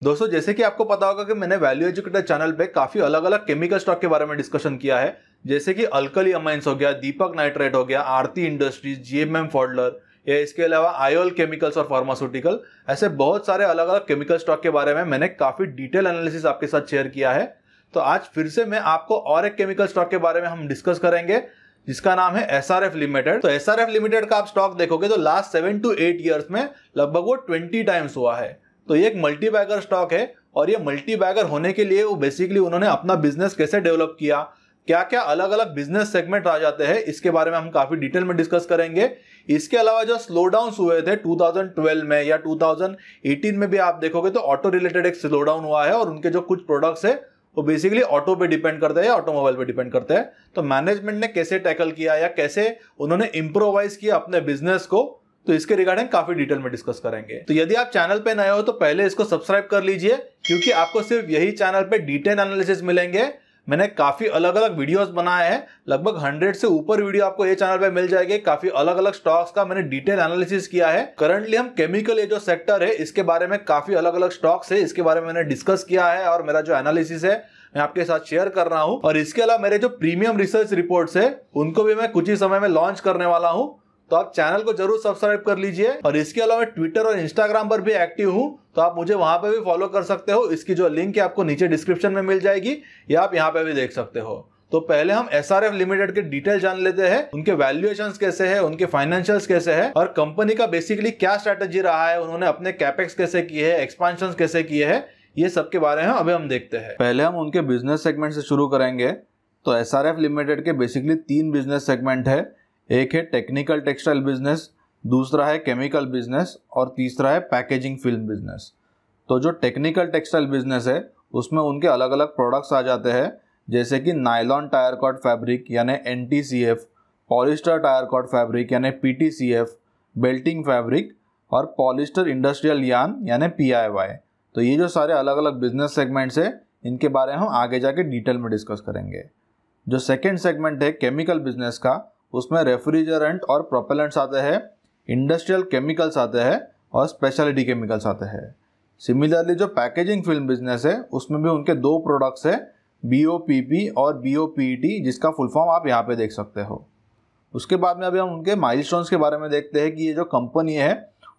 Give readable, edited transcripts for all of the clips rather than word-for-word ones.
दोस्तों जैसे कि आपको पता होगा कि मैंने वैल्यू एजुकेटर चैनल पे काफी अलग अलग केमिकल स्टॉक के बारे में डिस्कशन किया है, जैसे कि अल्कली अमाइंस हो गया, दीपक नाइट्रेट हो गया, आरती इंडस्ट्रीज, जीएमएम फॉडलर, या इसके अलावा आयोल केमिकल्स और फार्मास्यूटिकल। ऐसे बहुत सारे अलग अलग केमिकल स्टॉक के बारे में मैंने काफी डिटेल एनालिसिस आपके साथ शेयर किया है। तो आज फिर से मैं आपको और एक केमिकल स्टॉक के बारे में हम डिस्कस करेंगे जिसका नाम है एसआरएफ लिमिटेड। तो एसआरएफ लिमिटेड का आप स्टॉक देखोगे तो लास्ट 7 to 8 ईयर्स में लगभग वो 20 टाइम्स हुआ है। तो ये एक मल्टी बैगर स्टॉक है और ये मल्टी बैगर होने के लिए वो बेसिकली उन्होंने अपना बिजनेस कैसे डेवलप किया, क्या क्या अलग अलग बिजनेस सेगमेंट आ जाते हैं, इसके बारे में हम काफी डिटेल में डिस्कस करेंगे। इसके अलावा जो स्लो डाउन हुए थे 2012 में या 2018 में भी आप देखोगे तो ऑटो रिलेटेड एक स्लो डाउन हुआ है और उनके जो कुछ प्रोडक्ट्स है वो बेसिकली ऑटो पे डिपेंड करते हैं या ऑटोमोबाइल पे डिपेंड करते हैं। तो मैनेजमेंट ने कैसे टैकल किया या कैसे उन्होंने इंप्रोवाइज किया अपने बिजनेस को, तो इसके रिगार्डिंग काफी डिटेल में डिस्कस करेंगे। तो यदि आप चैनल पे नए हो तो पहले इसको सब्सक्राइब कर लीजिए, क्योंकि आपको सिर्फ यही चैनल पे डिटेल एनालिसिस मिलेंगे। मैंने काफी अलग अलग वीडियोस बनाए हैं, लगभग 100 से ऊपर वीडियो आपको ये चैनल पे मिल जाएगी। काफी अलग अलग स्टॉक्स का मैंने डिटेल एनालिसिस किया है। करंटली हम केमिकल ये जो सेक्टर है इसके बारे में काफी अलग अलग स्टॉक्स है, इसके बारे में मैंने डिस्कस किया है और मेरा जो एनालिसिस है मैं आपके साथ शेयर कर रहा हूं। और इसके अलावा मेरे जो प्रीमियम रिसर्च रिपोर्ट्स है उनको भी मैं कुछ ही समय में लॉन्च करने वाला हूं, तो आप चैनल को जरूर सब्सक्राइब कर लीजिए। और इसके अलावा मैं ट्विटर और इंस्टाग्राम पर भी एक्टिव हूं, तो आप मुझे वहां पे भी फॉलो कर सकते हो। इसकी जो लिंक है आपको नीचे डिस्क्रिप्शन में मिल जाएगी या आप यहाँ पे भी देख सकते हो। तो पहले हम एसआरएफ लिमिटेड के डिटेल जान लेते हैं, उनके वैल्यूएशंस कैसे है, उनके फाइनेंशियल्स कैसे है और कंपनी का बेसिकली क्या स्ट्रेटेजी रहा है, उन्होंने अपने कैपेक्स कैसे किए हैं, एक्सपेंशन कैसे किए हैं, ये सब के बारे में अभी हम देखते हैं। पहले हम उनके बिजनेस सेगमेंट से शुरू करेंगे। तो एसआरएफ लिमिटेड के बेसिकली 3 बिजनेस सेगमेंट है। एक है टेक्निकल टेक्सटाइल बिजनेस, दूसरा है केमिकल बिजनेस और तीसरा है पैकेजिंग फिल्म बिजनेस। तो जो टेक्निकल टेक्सटाइल बिजनेस है उसमें उनके अलग अलग प्रोडक्ट्स आ जाते हैं, जैसे कि नायलॉन टायर कॉट फैब्रिक यानी एनटीसीएफ, पॉलिस्टर टायर कॉट फैब्रिक यानी पीटीसीएफ, बेल्टिंग फैब्रिक और पॉलिस्टर इंडस्ट्रियल यार्न यानी पीआईवाई। तो ये जो सारे अलग अलग बिजनेस सेगमेंट्स है इनके बारे में हम आगे जाके डिटेल में डिस्कस करेंगे। जो सेकेंड सेगमेंट है केमिकल बिजनेस का, उसमें रेफ्रिजरेंट और प्रोपेलेंट्स आते हैं, इंडस्ट्रियल केमिकल्स आते हैं और स्पेशलिटी केमिकल्स आते हैं। सिमिलरली जो पैकेजिंग फिल्म बिजनेस है उसमें भी उनके 2 प्रोडक्ट्स है, बीओपीपी और बीओपीटी, जिसका फुल फॉर्म आप यहाँ पे देख सकते हो। उसके बाद में अभी हम उनके माइलस्टोन्स के बारे में देखते हैं कि ये जो कंपनी है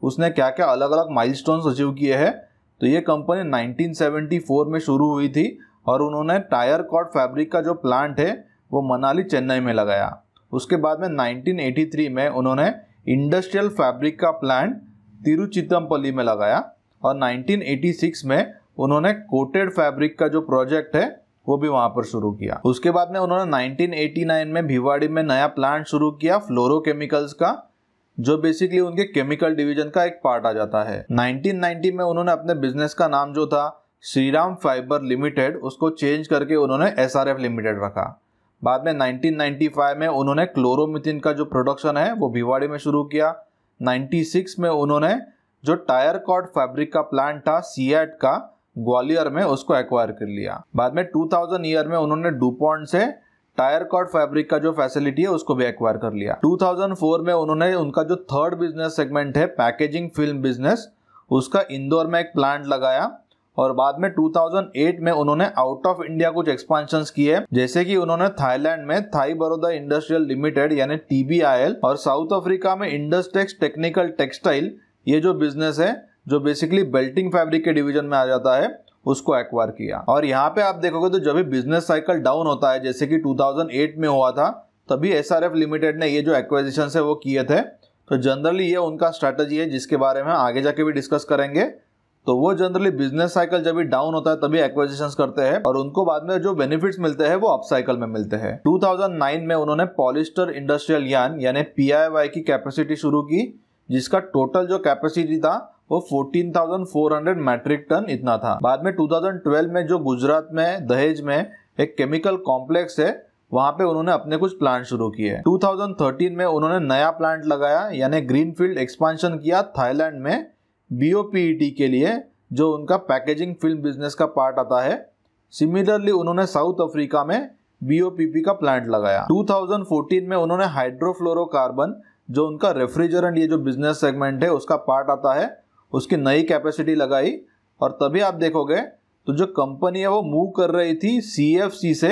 उसने क्या क्या अलग अलग माइलस्टोन्स अचीव किए हैं। तो ये कंपनी 1974 में शुरू हुई थी और उन्होंने टायर कॉट फैब्रिक का जो प्लांट है वो मनाली चेन्नई में लगाया। उसके बाद में 1983 में उन्होंने इंडस्ट्रियल फैब्रिक का प्लांट तिरुचितमपल्ली में लगाया और 1986 में उन्होंने कोटेड फैब्रिक का जो प्रोजेक्ट है वो भी वहां पर शुरू किया। उसके बाद में उन्होंने 1989 में भिवाड़ी में नया प्लांट शुरू किया फ्लोरोकेमिकल्स का, जो बेसिकली उनके केमिकल डिवीजन का एक पार्ट आ जाता है। 1990 में उन्होंने अपने बिजनेस का नाम जो था श्रीराम फाइबर लिमिटेड उसको चेंज करके उन्होंने एसआरएफ लिमिटेड रखा। बाद में 1995 में उन्होंने क्लोरोमिथिन का जो प्रोडक्शन है वो भिवाड़ी में शुरू किया। 96 में उन्होंने जो टायर कॉट फैब्रिक का प्लांट था सीएट का ग्वालियर में उसको एक्वायर कर लिया। बाद में 2000 ईयर में उन्होंने डुपॉन्ट से टायर कॉट फैब्रिक का जो फैसिलिटी है उसको भी एक्वायर कर लिया। 2004 में उन्होंने उनका जो थर्ड बिजनेस सेगमेंट है पैकेजिंग फिल्म बिजनेस, उसका इंदौर में एक प्लांट लगाया। और बाद में 2008 में उन्होंने आउट ऑफ इंडिया कुछ एक्सपांशंस किए, जैसे कि उन्होंने थाईलैंड में थाई बड़ौदा इंडस्ट्रियल लिमिटेड यानी TBIL और साउथ अफ्रीका में इंडस्टेक्स टेक्निकल टेक्सटाइल, ये जो बिजनेस है जो बेसिकली बेल्टिंग फैब्रिक के डिवीजन में आ जाता है, उसको एक्वायर किया। और यहाँ पे आप देखोगे तो जब भी बिजनेस साइकिल डाउन होता है, जैसे कि 2008 में हुआ था, तभी एसआरएफ लिमिटेड ने ये जो एक्विजिशन है वो किए थे। तो जनरली ये उनका स्ट्रैटेजी है जिसके बारे में आगे जाके भी डिस्कस करेंगे। तो वो जनरली बिजनेस साइकिल जब भी डाउन होता है तभी एक्विजिशंस करते हैं और उनको बाद में जो बेनिफिट्स मिलते हैं वो अप साइकिल में मिलते हैं। 2009 में उन्होंने पॉलिस्टर इंडस्ट्रियल यार्न यानी पीआईवाई की कैपेसिटी शुरू की, जिसका टोटल जो कैपेसिटी था वो 14,400 मैट्रिक टन इतना था। बाद में 2012 में जो गुजरात में दहेज में एक केमिकल कॉम्प्लेक्स है वहां पे उन्होंने अपने कुछ प्लांट शुरू किए। 2013 में उन्होंने नया प्लांट लगाया यानी ग्रीनफील्ड एक्सपांशन किया थाईलैंड में बीओपीईटी के लिए, जो उनका पैकेजिंग फिल्म बिजनेस का पार्ट आता है। सिमिलरली उन्होंने साउथ अफ्रीका में बीओपीपी का प्लांट लगाया। 2014 में उन्होंने हाइड्रोफ्लोरोकार्बन, जो उनका रेफ्रिजरेंट ये जो बिजनेस सेगमेंट है उसका पार्ट आता है, उसकी नई कैपेसिटी लगाई और तभी आप देखोगे तो जो कंपनी है वो मूव कर रही थी CFC से,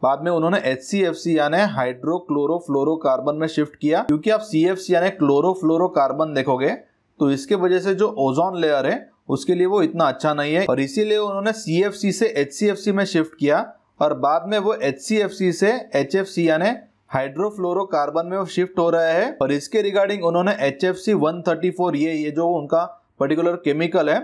बाद में उन्होंने HCFC यानी हाइड्रोक्लोरोफ्लोरोकार्बन में शिफ्ट किया। क्योंकि आप CFC यानी क्लोरोफ्लोरोकार्बन देखोगे तो इसके वजह से जो ओजोन लेयर है उसके लिए वो इतना अच्छा नहीं है, और इसीलिए उन्होंने CFC से HCFC में शिफ्ट किया, और बाद में वो HCFC से HFC यानी हाइड्रोफ्लोरोकार्बन में वो शिफ्ट हो रहा है। और इसके रिगार्डिंग उन्होंने HFC 134 ये जो उनका पर्टिकुलर केमिकल है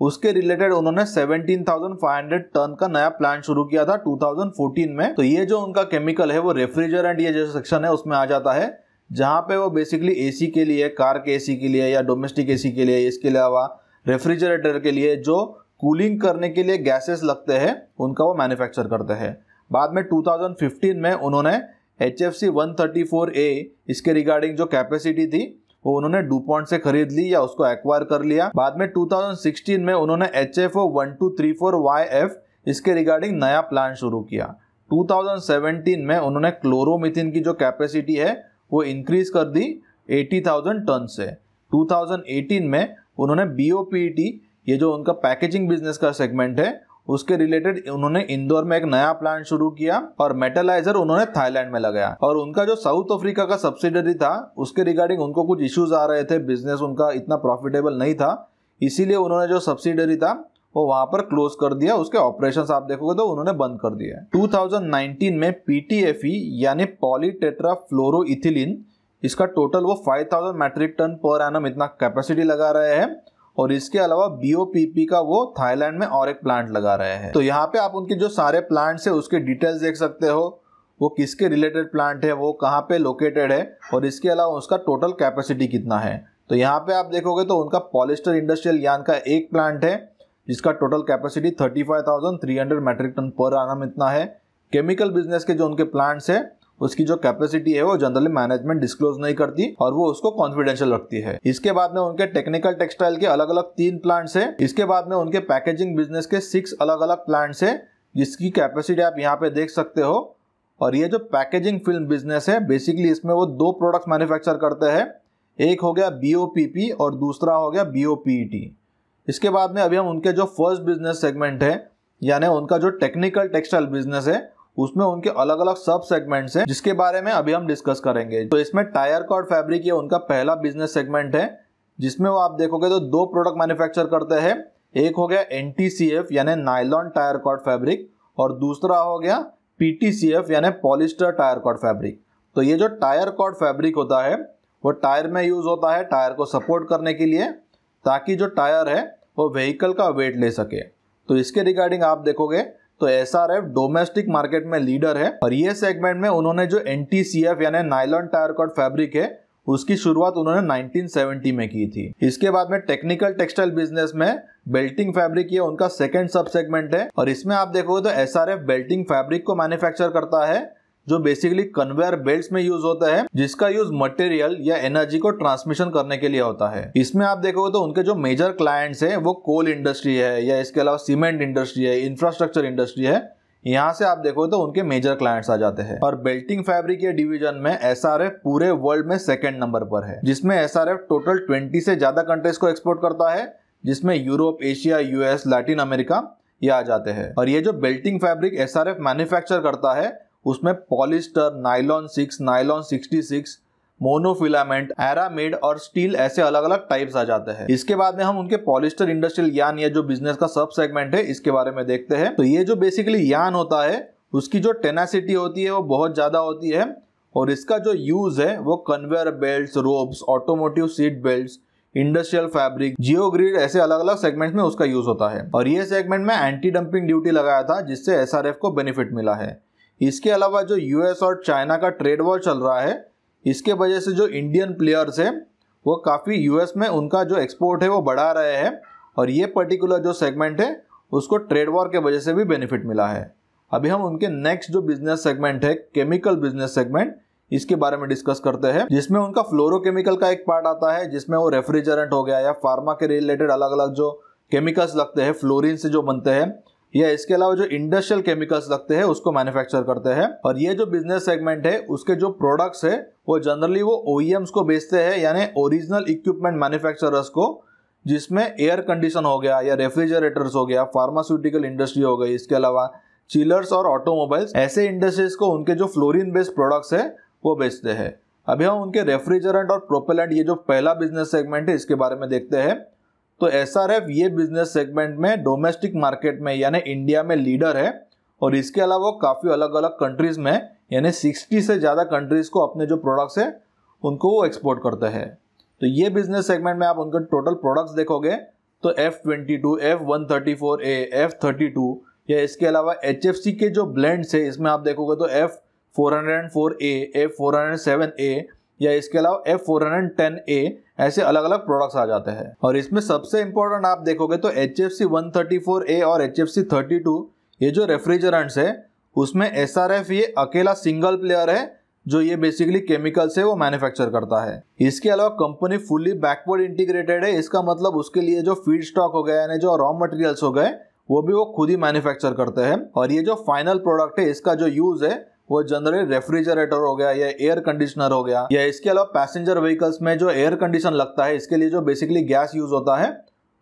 उसके रिलेटेड उन्होंने 17,500 टन का नया प्लांट शुरू किया था 2014 में। तो ये जो उनका केमिकल है वो रेफ्रिजरेंट ये जो सेक्शन है उसमें आ जाता है, जहाँ पे वो बेसिकली AC के लिए, कार के AC के लिए या डोमेस्टिक AC के लिए, इसके अलावा रेफ्रिजरेटर के लिए जो कूलिंग करने के लिए गैसेस लगते हैं उनका वो मैन्युफैक्चर करते हैं। बाद में 2015 में उन्होंने HFC 134A इसके रिगार्डिंग जो कैपेसिटी थी वो उन्होंने डुपॉन्ट से खरीद ली या उसको एक्वायर कर लिया। बाद में 2016 में उन्होंने HFO 1234YF इसके रिगार्डिंग नया प्लांट शुरू किया। 2017 में उन्होंने क्लोरोमिथिन की जो कैपेसिटी है वो इंक्रीज कर दी 80,000 टन से। 2018 में उन्होंने BOPET ये जो उनका पैकेजिंग बिजनेस का सेगमेंट है उसके रिलेटेड उन्होंने इंदौर में एक नया प्लांट शुरू किया, और मेटलाइजर उन्होंने थाईलैंड में लगाया। और उनका जो साउथ अफ्रीका का सब्सिडरी था उसके रिगार्डिंग उनको कुछ इश्यूज आ रहे थे, बिजनेस उनका इतना प्रॉफिटेबल नहीं था, इसीलिए उन्होंने जो सब्सिडरी था वो वहां पर क्लोज कर दिया, उसके ऑपरेशंस आप देखोगे तो उन्होंने बंद कर दिया। 2019 में PTFE यानी पॉलीटेट्राफ्लोरोइथिलीन इसका टोटल वो 5,000 मैट्रिक टन पर एनम इतना कैपेसिटी लगा रहे हैं, और इसके अलावा BOPP का वो थाईलैंड में और एक प्लांट लगा रहे हैं। तो यहाँ पे आप उनके जो सारे प्लांट्स है उसके डिटेल्स देख सकते हो, वो किसके रिलेटेड प्लांट है, वो कहाँ पे लोकेटेड है, और इसके अलावा उसका टोटल कैपेसिटी कितना है। तो यहाँ पे आप देखोगे तो उनका पॉलिस्टर इंडस्ट्रियल यार्न का एक प्लांट है जिसका total capacity 35,300 metric ton per annum इतना है। केमिकल बिजनेस के जो उनके प्लांट्स है उसकी जो कैपेसिटी है वो जनरली मैनेजमेंट डिस्क्लोज नहीं करती और वो उसको कॉन्फिडेंशियल रखती है। इसके बाद में उनके टेक्निकल टेक्सटाइल के अलग अलग 3 प्लांट्स है। इसके बाद में उनके पैकेजिंग बिजनेस के 6 अलग अलग प्लांट्स है जिसकी कैपेसिटी आप यहाँ पे देख सकते हो। और ये जो पैकेजिंग फिल्म बिजनेस है बेसिकली इसमें वो 2 प्रोडक्ट्स मैन्युफैक्चर करते हैं, एक हो गया BOPP और दूसरा हो गया BOPET। इसके बाद में अभी हम उनके जो फर्स्ट बिजनेस सेगमेंट है यानी उनका जो टेक्निकल टेक्सटाइल बिजनेस है उसमें उनके अलग अलग सब सेगमेंट्स हैं जिसके बारे में अभी हम डिस्कस करेंगे। तो इसमें टायर कॉर्ड फैब्रिक ये उनका पहला बिजनेस सेगमेंट है जिसमें वो आप देखोगे तो 2 प्रोडक्ट मैन्युफैक्चर करते हैं, एक हो गया NTCF यानी नायलॉन टायर कॉर्ड फैब्रिक और दूसरा हो गया PTCF यानी पॉलिस्टर टायर कॉर्ड फैब्रिक। तो ये जो टायर कॉर्ड फैब्रिक होता है वो टायर में यूज होता है टायर को सपोर्ट करने के लिए, ताकि जो टायर है वो व्हीकल का वेट ले सके। तो इसके रिगार्डिंग आप देखोगे तो SRF डोमेस्टिक मार्केट में लीडर है, और ये सेगमेंट में उन्होंने जो NTCF यानी नायलॉन टायर कॉर्ड फैब्रिक है उसकी शुरुआत उन्होंने 1970 में की थी। इसके बाद में टेक्निकल टेक्सटाइल बिजनेस में बेल्टिंग फैब्रिक ये उनका सेकंड सब सेगमेंट है, और इसमें आप देखोगे तो SRF बेल्टिंग फैब्रिक को मैन्युफैक्चर करता है जो बेसिकली कन्वेयर बेल्ट्स में यूज होता है, जिसका यूज मटेरियल या एनर्जी को ट्रांसमिशन करने के लिए होता है। इसमें आप देखोगे तो उनके जो मेजर क्लाइंट्स है वो कोल इंडस्ट्री है या इसके अलावा सीमेंट इंडस्ट्री है, इंफ्रास्ट्रक्चर इंडस्ट्री है, यहाँ से आप देखो तो उनके मेजर क्लाइंट्स आ जाते हैं। और बेल्टिंग फैब्रिक के डिवीजन में SRF पूरे वर्ल्ड में सेकंड नंबर पर है, जिसमें SRF टोटल 20 से ज्यादा कंट्रीज को एक्सपोर्ट करता है, जिसमें Europe, Asia, US, Latin America ये आ जाते हैं। और ये जो बेल्टिंग फैब्रिक SRF मैन्युफैक्चर करता है उसमें polyester, nylon 6, nylon 66, monofilament, aramid और स्टील ऐसे अलग अलग टाइप्स आ जाते हैं। इसके बाद में हम उनके पॉलिस्टर इंडस्ट्रियल यार्न या जो बिजनेस का सब सेगमेंट है इसके बारे में देखते हैं। तो ये जो बेसिकली यार्न होता है उसकी जो टेनासिटी होती है वो बहुत ज्यादा होती है, और इसका जो यूज है वो conveyor belts, ropes, automotive seat belts, industrial fabric, geogrid ऐसे अलग अलग सेगमेंट में उसका यूज होता है। और ये सेगमेंट में एंटी डंपिंग ड्यूटी लगाया था जिससे SRF को बेनिफिट मिला है। इसके अलावा जो US और चाइना का ट्रेड वॉर चल रहा है इसके वजह से जो इंडियन प्लेयर्स है वो काफ़ी US में उनका जो एक्सपोर्ट है वो बढ़ा रहे हैं, और ये पर्टिकुलर जो सेगमेंट है उसको ट्रेड वॉर के वजह से भी बेनिफिट मिला है। अभी हम उनके नेक्स्ट जो बिजनेस सेगमेंट है केमिकल बिजनेस सेगमेट, इसके बारे में डिस्कस करते हैं, जिसमें उनका फ्लोरोकेमिकल का एक पार्ट आता है जिसमें वो रेफ्रिजरेंट हो गया या फार्मा के रिलेटेड अलग अलग जो केमिकल्स लगते हैं फ्लोरीन से जो बनते हैं, या इसके अलावा जो इंडस्ट्रियल केमिकल्स लगते हैं उसको मैन्युफैक्चर करते हैं। और ये जो बिजनेस सेगमेंट है उसके जो प्रोडक्ट्स है वो जनरली वो OEMs को बेचते हैं यानी ओरिजिनल इक्विपमेंट मैन्युफैक्चरर्स को, जिसमें एयर कंडीशन हो गया या रेफ्रिजरेटर्स हो गया, फार्मास्यूटिकल इंडस्ट्री हो गई, इसके अलावा चिलर्स और ऑटोमोबाइल्स, ऐसे इंडस्ट्रीज को उनके जो फ्लोरीन बेस्ड प्रोडक्ट्स है वो बेचते हैं। अभी हम उनके रेफ्रिजरेंट और प्रोपेलेंट, ये जो पहला बिजनेस सेगमेंट है, इसके बारे में देखते हैं। तो एसआरएफ ये बिजनेस सेगमेंट में डोमेस्टिक मार्केट में यानी इंडिया में लीडर है और इसके अलावा वो काफ़ी अलग अलग कंट्रीज में यानी 60 से ज़्यादा कंट्रीज को अपने जो प्रोडक्ट्स है उनको वो एक्सपोर्ट करते हैं। तो ये बिजनेस सेगमेंट में आप उनके टोटल प्रोडक्ट्स देखोगे तो F22, F134A, F32 या इसके अलावा HFC के जो ब्लेंड्स है इसमें आप देखोगे तो F404A, F407A या इसके अलावा F410A ऐसे अलग अलग प्रोडक्ट्स आ जाते हैं। और इसमें सबसे इंपॉर्टेंट आप देखोगे तो HFC 134A और HFC 32 ये जो रेफ्रिजरेंट्स है उसमें SRF ये अकेला सिंगल प्लेयर है जो ये बेसिकली केमिकल्स है वो मैन्युफैक्चर करता है। इसके अलावा कंपनी फुल्ली बैकवर्ड इंटीग्रेटेड है, इसका मतलब उसके लिए जो फीड स्टॉक हो गया यानी जो रॉ मटेरियल्स हो गए वो भी वो खुद ही मैन्युफैक्चर करते हैं। और ये जो फाइनल प्रोडक्ट है इसका जो यूज है वो जनरली रेफ्रिजरेटर हो गया या एयर कंडीशनर हो गया या इसके अलावा पैसेंजर व्हीकल्स में जो एयर कंडीशन लगता है इसके लिए जो बेसिकली गैस यूज होता है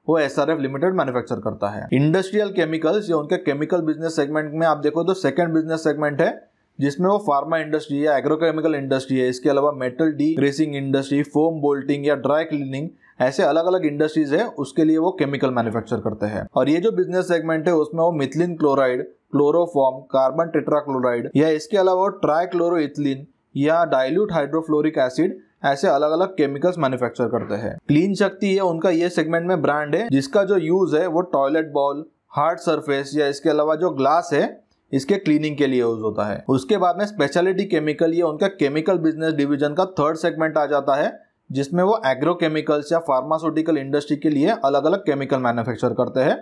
वो एसआरएफ लिमिटेड मैन्युफैक्चर करता है। इंडस्ट्रियल केमिकल्स या उनके केमिकल बिजनेस सेगमेंट में आप देखो तो सेकंड बिजनेस सेगमेंट है जिसमें वो फार्मा इंडस्ट्री या एग्रोकेमिकल इंडस्ट्री है, इसके अलावा metal D gracing industry, foam bolting या ड्राई क्लीनिंग, ऐसे अलग अलग इंडस्ट्रीज है उसके लिए वो केमिकल मैन्युफैक्चर करते हैं। और ये जो बिजनेस सेगमेंट है उसमें वो methylene chloride, chloroform, carbon tetrachloride या इसके अलावा ट्राइक्लोरोइथिलीन या डाइल्यूट हाइड्रोफ्लोरिक एसिड ऐसे अलग अलग केमिकल्स मैन्युफैक्चर करते हैं। क्लीन शक्ति है उनका ये सेगमेंट में ब्रांड है जिसका जो यूज है वो टॉयलेट बॉल, हार्ड सरफेस या इसके अलावा जो ग्लास है इसके क्लीनिंग के लिए यूज होता है। उसके बाद में स्पेशलिटी केमिकल, ये उनका केमिकल बिजनेस डिवीजन का थर्ड सेगमेंट आ जाता है जिसमें वो एग्रोकेमिकल्स या फार्मास्यूटिकल इंडस्ट्री के लिए अलग अलग केमिकल मैन्युफैक्चर करते हैं।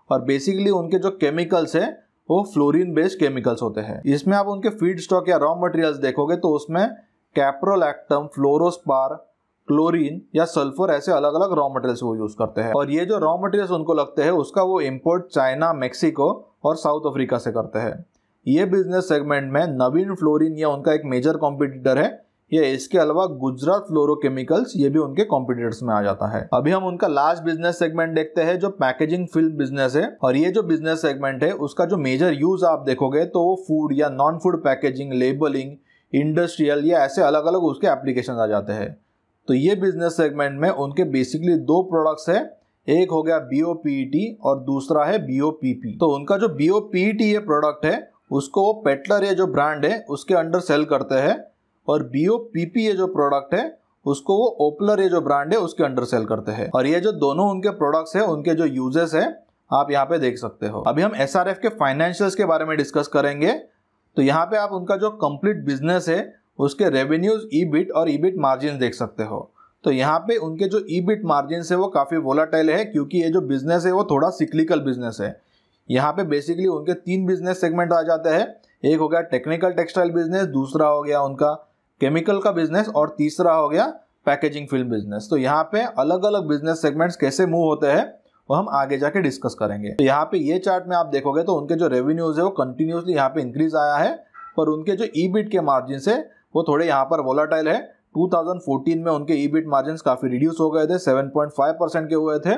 और बेसिकली उनके जो केमिकल्स है वो फ्लोरीन बेस्ड केमिकल्स होते हैं। इसमें आप उनके फीड स्टॉक या रॉ मटेरियल्स देखोगे तो उसमें कैप्रोलैक्टम, फ्लोरोस्पार, क्लोरीन या सल्फर ऐसे अलग अलग रॉ मटेरियल्स वो यूज करते हैं। और ये जो रॉ मटेरियल्स उनको लगते हैं उसका वो इंपोर्ट चाइना, मैक्सिको और साउथ अफ्रीका से करते हैं। ये बिजनेस सेगमेंट में नवीन फ्लोरिन या उनका एक मेजर कॉम्पिटिटर है, या इसके अलावा गुजरात फ्लोरोकेमिकल्स ये भी उनके कॉम्पिटिटर्स में आ जाता है। अभी हम उनका लास्ट बिजनेस सेगमेंट देखते हैं जो पैकेजिंग फिल्म बिजनेस है। और ये जो बिजनेस सेगमेंट है उसका जो मेजर यूज आप देखोगे तो वो फूड या non food packaging, labelling, industrial या ऐसे अलग अलग उसके एप्लीकेशन आ जाते हैं। तो ये बिजनेस सेगमेंट में उनके बेसिकली दो प्रोडक्ट्स है, एक हो गया BOPET और दूसरा है BOPP। तो उनका जो BOPET ये प्रोडक्ट है उसको वो पेटलर ये जो ब्रांड है उसके अंडर सेल करते हैं और BOPP ये जो प्रोडक्ट है उसको वो ओपलर ये जो ब्रांड है उसके अंडर सेल करते हैं। और ये जो दोनों उनके प्रोडक्ट्स है उनके जो यूजेस है आप यहाँ पे देख सकते हो। अभी हम SRF के फाइनेंशियल्स के बारे में डिस्कस करेंगे। तो यहाँ पे आप उनका जो कंप्लीट बिजनेस है उसके रेवेन्यूज, EBIT और EBIT मार्जिन देख सकते हो। तो यहाँ पे उनके जो EBIT मार्जिन है वो काफ़ी वोलाटाइल है क्योंकि ये जो बिजनेस है वो थोड़ा सिक्लिकल बिजनेस है। यहाँ पे बेसिकली उनके तीन बिजनेस सेगमेंट आ जाते हैं, एक हो गया टेक्निकल टेक्सटाइल बिजनेस, दूसरा हो गया उनका केमिकल का बिजनेस और तीसरा हो गया पैकेजिंग फिल्म बिजनेस। तो यहाँ पे अलग अलग बिजनेस सेगमेंट्स कैसे मूव होते हैं वो हम आगे जाके डिस्कस करेंगे। तो यहाँ पे ये चार्ट में आप देखोगे तो उनके जो रेवेन्यूज है वो कंटिन्यूसली यहाँ पे इंक्रीज आया है, पर उनके जो EBIT के मार्जिन है वो थोड़े यहाँ पर वोलाटाइल है। 2014 में उनके EBIT मार्जिन काफी रिड्यूस हो गए थे, 7.5% के हुए थे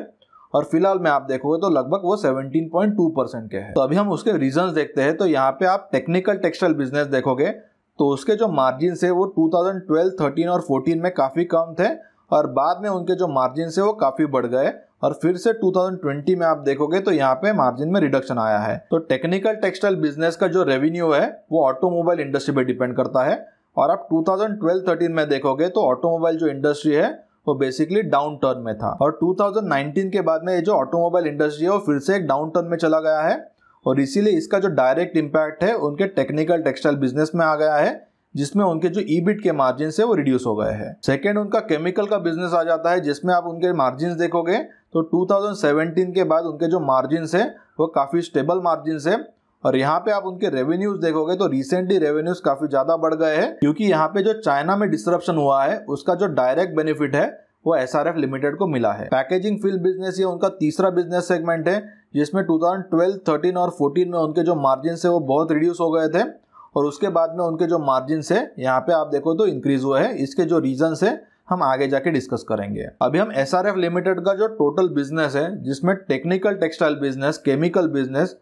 और फिलहाल में आप देखोगे तो लगभग वो 17.2% के हैं। तो अभी हम उसके रीजंस देखते हैं। तो यहाँ पे आप टेक्निकल टेक्सटाइल बिजनेस देखोगे तो उसके जो मार्जिन है वो 2012, 13 और 14 में काफी कम थे और बाद में उनके जो मार्जिन है वो काफी बढ़ गए और फिर से 2020 में आप देखोगे तो यहाँ पे मार्जिन में रिडक्शन आया है। तो टेक्निकल टेक्सटाइल बिजनेस का जो रेवेन्यू है वो ऑटोमोबाइल इंडस्ट्री पे डिपेंड करता है और आप 2012-13 में देखोगे तो ऑटोमोबाइल जो इंडस्ट्री है वो बेसिकली डाउन टर्न में था और 2019 के बाद में ये जो ऑटोमोबाइल इंडस्ट्री है वो फिर से एक डाउन टर्न में चला गया है और इसीलिए इसका जो डायरेक्ट इम्पैक्ट है उनके टेक्निकल टेक्सटाइल बिजनेस में आ गया है जिसमें उनके जो EBIT के मार्जिन है वो रिड्यूस हो गए हैं। सेकेंड उनका केमिकल का बिजनेस आ जाता है जिसमें आप उनके मार्जिन देखोगे तो 2017 के बाद उनके जो मार्जिन है वो काफी स्टेबल मार्जिन है और यहाँ पे आप उनके रेवेन्यूज देखोगे तो रिसेंटली रेवेन्यूज काफी ज्यादा बढ़ गए हैं क्योंकि यहाँ पे जो चाइना में डिसरप्शन हुआ है उसका जो डायरेक्ट बेनिफिट है वो SRF लिमिटेड को मिला है। पैकेजिंग फिल्म बिजनेस ये उनका तीसरा बिजनेस सेगमेंट है जिसमें 2012, 13 और 14 में उनके जो मार्जिन है वो बहुत रिड्यूस हो गए थे और उसके बाद में उनके जो मार्जिन है यहाँ पे आप देखो तो इंक्रीज हुए हैं। इसके जो रीजन है हम आगे जाके डिस्कस करेंगे। अभी हम SRF लिमिटेड का जो टोटल बिजनेस है, जिसमें technical textile business, chemical business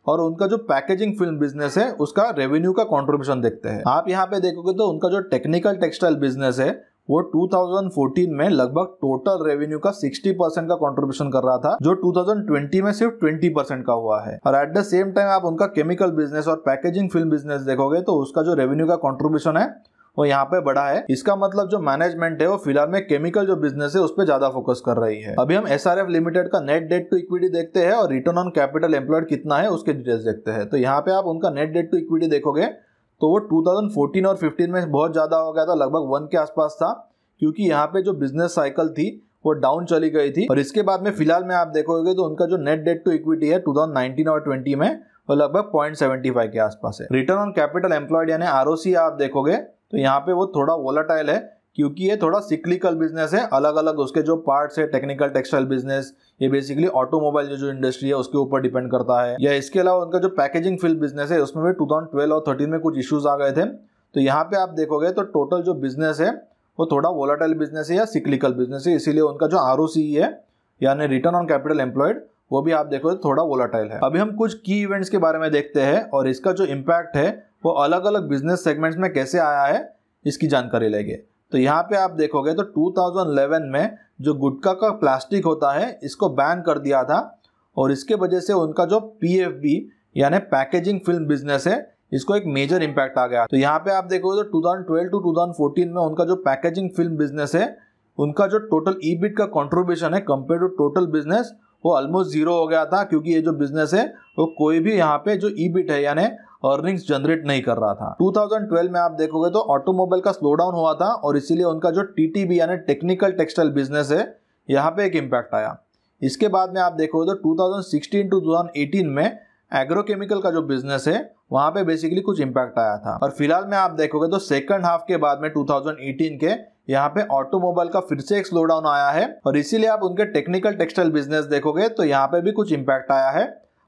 और उनका जो पैकेजिंग फिल्म बिजनेस है उसका रेवेन्यू का कंट्रीब्यूशन देखते हैं। आप यहाँ पे देखोगे तो उनका जो टेक्निकल टेक्सटाइल बिजनेस है वो 2014 में लगभग टोटल रेवेन्यू का 60% का कंट्रीब्यूशन कर रहा था, जो 2020 में सिर्फ 20% का हुआ है। और एट द सेम टाइम आप उनका केमिकल बिजनेस और पैकेजिंग फिल्म बिजनेस देखोगे तो उसका जो रेवेन्यू का कंट्रीब्यूशन है वो यहाँ पे बढ़ा है। इसका मतलब जो मैनेजमेंट है वो फिलहाल में केमिकल जो बिजनेस है उस पर ज्यादा फोकस कर रही है। अभी हम SRF लिमिटेड का नेट डेट टू इक्विटी देखते हैं और रिटर्न ऑन कैपिटल एम्प्लॉयड कितना है उसके डिटेल्स देखते हैं। तो यहाँ पे आप उनका नेट डेट टू इक्विटी देखोगे तो वो 2014 और 15 में बहुत ज्यादा हो गया था, लगभग 1 के आसपास था, क्योंकि यहाँ पे जो बिजनेस साइकिल थी वो डाउन चली गई थी। और इसके बाद में फिलहाल में आप देखोगे तो उनका जो नेट डेट टू इक्विटी है 2019 और 20 में वो लगभग 0.75 के आसपास है। रिटर्न ऑन कैपिटल एम्प्लॉयड यानी ROC आप देखोगे तो यहाँ पे वो थोड़ा वोलेटाइल है, क्योंकि ये थोड़ा सिक्लिकल बिजनेस है। अलग अलग उसके जो पार्ट्स है, टेक्निकल टेक्सटाइल बिजनेस, ये बेसिकली ऑटोमोबाइल जो इंडस्ट्री है उसके ऊपर डिपेंड करता है। या इसके अलावा उनका जो पैकेजिंग फिल्म बिजनेस है उसमें भी 2012 और 13 में कुछ इश्यूज आ गए थे। तो यहाँ पे आप देखोगे तो टोटल जो बिजनेस है वो थोड़ा वोलेटाइल बिजनेस है या सिक्लिकल बिजनेस है, इसीलिए उनका जो ROC है यानी रिटर्न ऑन कैपिटल एम्प्लॉयड वो भी आप देखोगे थोड़ा वोलेटाइल है। अभी हम कुछ की इवेंट्स के बारे में देखते हैं और इसका जो इम्पैक्ट है वो अलग अलग बिजनेस सेगमेंट्स में कैसे आया है इसकी जानकारी लेंगे। तो यहाँ पे आप देखोगे तो 2011 में जो गुटखा का प्लास्टिक होता है इसको बैन कर दिया था और इसके वजह से उनका जो PFB यानी पैकेजिंग फिल्म बिजनेस है इसको एक मेजर इम्पैक्ट आ गया। तो यहाँ पे आप देखोगे तो 2012 टू 2014 में उनका जो पैकेजिंग फिल्म बिजनेस है उनका जो टोटल EBIT का कंट्रीब्यूशन है कंपेयर टू टोटल बिजनेस वो ऑलमोस्ट जीरो हो गया था, क्योंकि ये जो बिजनेस है वो कोई भी यहाँ पे जो EBIT है यानी अर्निंग्स जनरेट नहीं कर रहा था। 2012 में आप देखोगे तो ऑटोमोबाइल का स्लो डाउन हुआ था और इसीलिए उनका जो TTB यानी टेक्निकल टेक्सटाइल बिजनेस है यहाँ पे एक इम्पैक्ट आया। इसके बाद में आप देखोगे तो 2016 टू 2018 में एग्रोकेमिकल का जो बिजनेस है वहां पे बेसिकली कुछ इम्पैक्ट आया था। और फिलहाल में आप देखोगे तो सेकंड हाफ के बाद में 2018 के यहाँ पे ऑटोमोबाइल का फिर से एक स्लो डाउन आया है और इसीलिए आप उनके टेक्निकल टेक्सटाइल बिजनेस देखोगे तो यहाँ पे भी कुछ इम्पैक्ट आया है।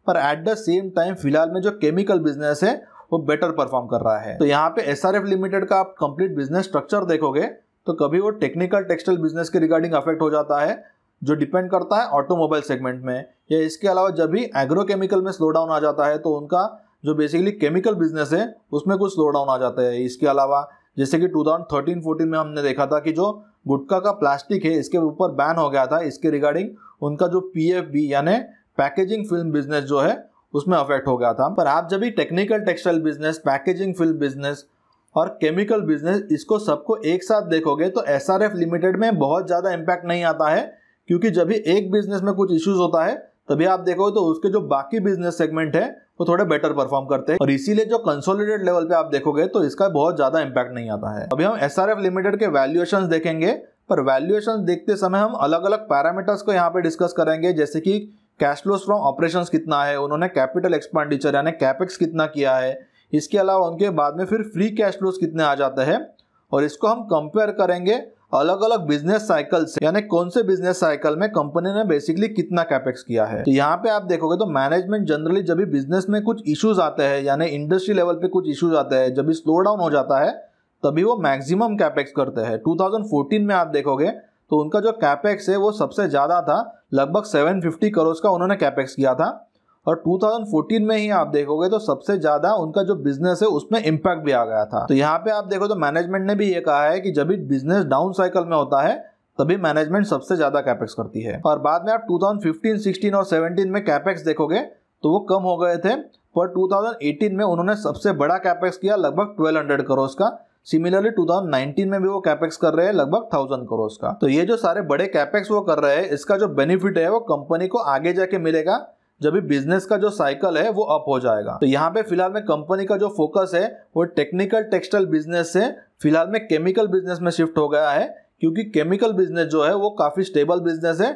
पर एट द सेम टाइम फिलहाल में जो केमिकल बिजनेस है वो बेटर परफॉर्म कर रहा है। तो यहाँ पे SRF लिमिटेड का आप कंप्लीट बिजनेस स्ट्रक्चर देखोगे तो कभी वो टेक्निकल टेक्सटाइल बिजनेस के रिगार्डिंग अफेक्ट हो जाता है जो डिपेंड करता है ऑटोमोबाइल सेगमेंट में, या इसके अलावा जब भी एग्रोकेमिकल में स्लो डाउन आ जाता है तो उनका जो बेसिकली केमिकल बिजनेस है उसमें कुछ स्लो डाउन आ जाता है। इसके अलावा जैसे कि 2013-14 में हमने देखा था कि जो गुटखा का प्लास्टिक है इसके ऊपर बैन हो गया था, इसके रिगार्डिंग उनका जो PFB यानी पैकेजिंग फिल्म बिजनेस जो है उसमें अफेक्ट हो गया था। पर आप जब भी technical textile business, packaging film business और केमिकल बिजनेस इसको सबको एक साथ देखोगे तो SRF लिमिटेड में बहुत ज़्यादा इम्पैक्ट नहीं आता है, क्योंकि जब भी एक बिजनेस में कुछ इश्यूज होता है तभी आप देखोगे तो उसके जो बाकी बिजनेस सेगमेंट है वो थोड़े बेटर परफॉर्म करते हैं और इसीलिए जो कंसोलिडेटेड लेवल पे आप देखोगे तो इसका बहुत ज्यादा इम्पैक्ट नहीं आता है। अभी हम SRF लिमिटेड के वैल्यूएशंस देखेंगे, पर वैल्यूएशंस देखते समय हम अलग अलग पैरामीटर्स को यहाँ पे डिस्कस करेंगे, जैसे कि कैश फ्लोज फ्रॉम ऑपरेशंस कितना है, उन्होंने कैपिटल एक्सपेंडिचर यानी कैपेक्स कितना किया है, इसके अलावा उनके बाद में फिर फ्री कैश फ्लोज कितने आ जाते हैं और इसको हम कंपेयर करेंगे अलग अलग बिजनेस साइकिल से, यानी कौन से बिजनेस साइकिल में कंपनी ने बेसिकली कितना कैपेक्स किया है। तो यहाँ पे आप देखोगे तो मैनेजमेंट जनरली जब भी बिजनेस में कुछ इश्यूज आते हैं यानी इंडस्ट्री लेवल पे कुछ इश्यूज आते हैं, जब भी स्लो डाउन हो जाता है तभी वो मैक्सिमम कैपेक्स करते हैं। 2014 में आप देखोगे तो उनका जो कैपेक्स है वो सबसे ज्यादा था, लगभग 750 करोड़ का उन्होंने कैपेक्स किया था। और 2014 में ही आप देखोगे तो सबसे ज्यादा उनका जो बिजनेस है उसमें इम्पैक्ट भी आ गया था। तो यहाँ पे आप देखो तो मैनेजमेंट ने भी ये कहा है कि जब भी बिजनेस डाउन साइकिल में होता है तभी मैनेजमेंट सबसे ज्यादा कैपेक्स करती है। और बाद में आप 2015, 16 और 17 में कैपेक्स देखोगे तो वो कम हो गए थे, पर 2018 में उन्होंने सबसे बड़ा कैपेक्स किया लगभग 1200 करोड़ का। सिमिलरली 2019 में भी वो कैपेक्स कर रहे हैं लगभग 1000 करोड़ का। तो ये जो सारे बड़े कैपेक्स वो कर रहे हैं इसका जो बेनिफिट है वो कंपनी को आगे जाके मिलेगा जब भी बिजनेस का जो साइकिल है वो अप हो जाएगा। तो यहाँ पे फिलहाल में कंपनी का जो फोकस है वो टेक्निकल टेक्सटाइल बिजनेस से फिलहाल में केमिकल बिजनेस में शिफ्ट हो गया है, क्योंकि केमिकल बिजनेस जो है वो काफी स्टेबल बिजनेस है,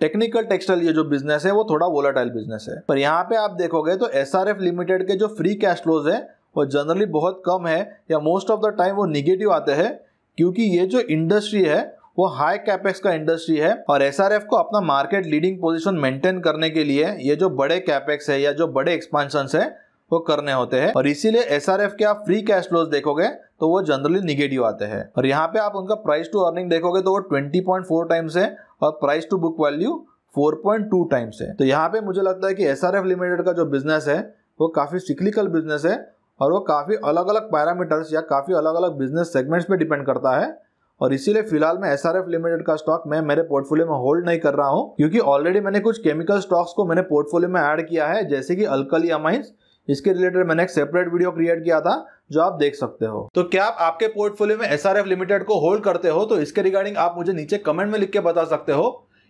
टेक्निकल टेक्सटाइल ये जो बिजनेस है वो थोड़ा वोलेटाइल बिजनेस है। पर यहाँ पे आप देखोगे तो SRF लिमिटेड के जो फ्री कैश फ्लोज है वो जनरली बहुत कम है या मोस्ट ऑफ द टाइम वो निगेटिव आते हैं, क्योंकि ये जो इंडस्ट्री है वो हाई कैपेक्स का इंडस्ट्री है और SRF को अपना मार्केट लीडिंग पोजीशन मेंटेन करने के लिए ये जो बड़े कैपेक्स है या जो बड़े एक्सपेंशंस है वो करने होते हैं। और इसीलिए SRF के आप फ्री कैश फ्लोज देखोगे तो वो जनरली निगेटिव आते हैं। और यहाँ पे आप उनका प्राइस टू अर्निंग देखोगे तो वो 20.4 टाइम्स है और price to book value 4.2 times है। तो यहाँ पे मुझे लगता है कि SRF लिमिटेड का जो बिजनेस है वो काफी सिक्लिकल बिजनेस है और वो काफी अलग अलग पैरामीटर्स या काफी अलग अलग बिजनेस सेगमेंट्स पे डिपेंड करता है। और इसीलिए फिलहाल मैं SRF लिमिटेड का स्टॉक मैं मेरे पोर्टफोलियो में होल्ड नहीं कर रहा हूं, क्योंकि ऑलरेडी मैंने कुछ केमिकल स्टॉक्स को मैंने पोर्टफोलियो में ऐड किया है, जैसे कि अल्कली अमाइंस। इसके रिलेटेड मैंने एक सेपरेट वीडियो क्रिएट किया था जो आप देख सकते हो। तो क्या आप आपके पोर्टफोलियो में SRF लिमिटेड को होल्ड करते हो? तो इसके रिगार्डिंग आप मुझे नीचे कमेंट में लिख के बता सकते हो।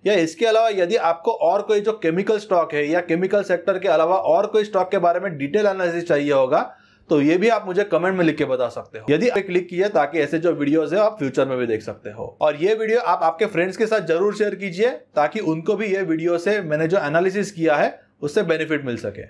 या इसके अलावा यदि आपको और कोई जो केमिकल स्टॉक है या केमिकल सेक्टर के अलावा और कोई स्टॉक के बारे में डिटेल एनालिसिस चाहिए होगा तो ये भी आप मुझे कमेंट में लिख के बता सकते हो। यदि आप क्लिक किए ताकि ऐसे जो वीडियोस है आप फ्यूचर में भी देख सकते हो। और ये वीडियो आप आपके फ्रेंड्स के साथ जरूर शेयर कीजिए ताकि उनको भी ये वीडियो से मैंने जो एनालिसिस किया है उससे बेनिफिट मिल सके।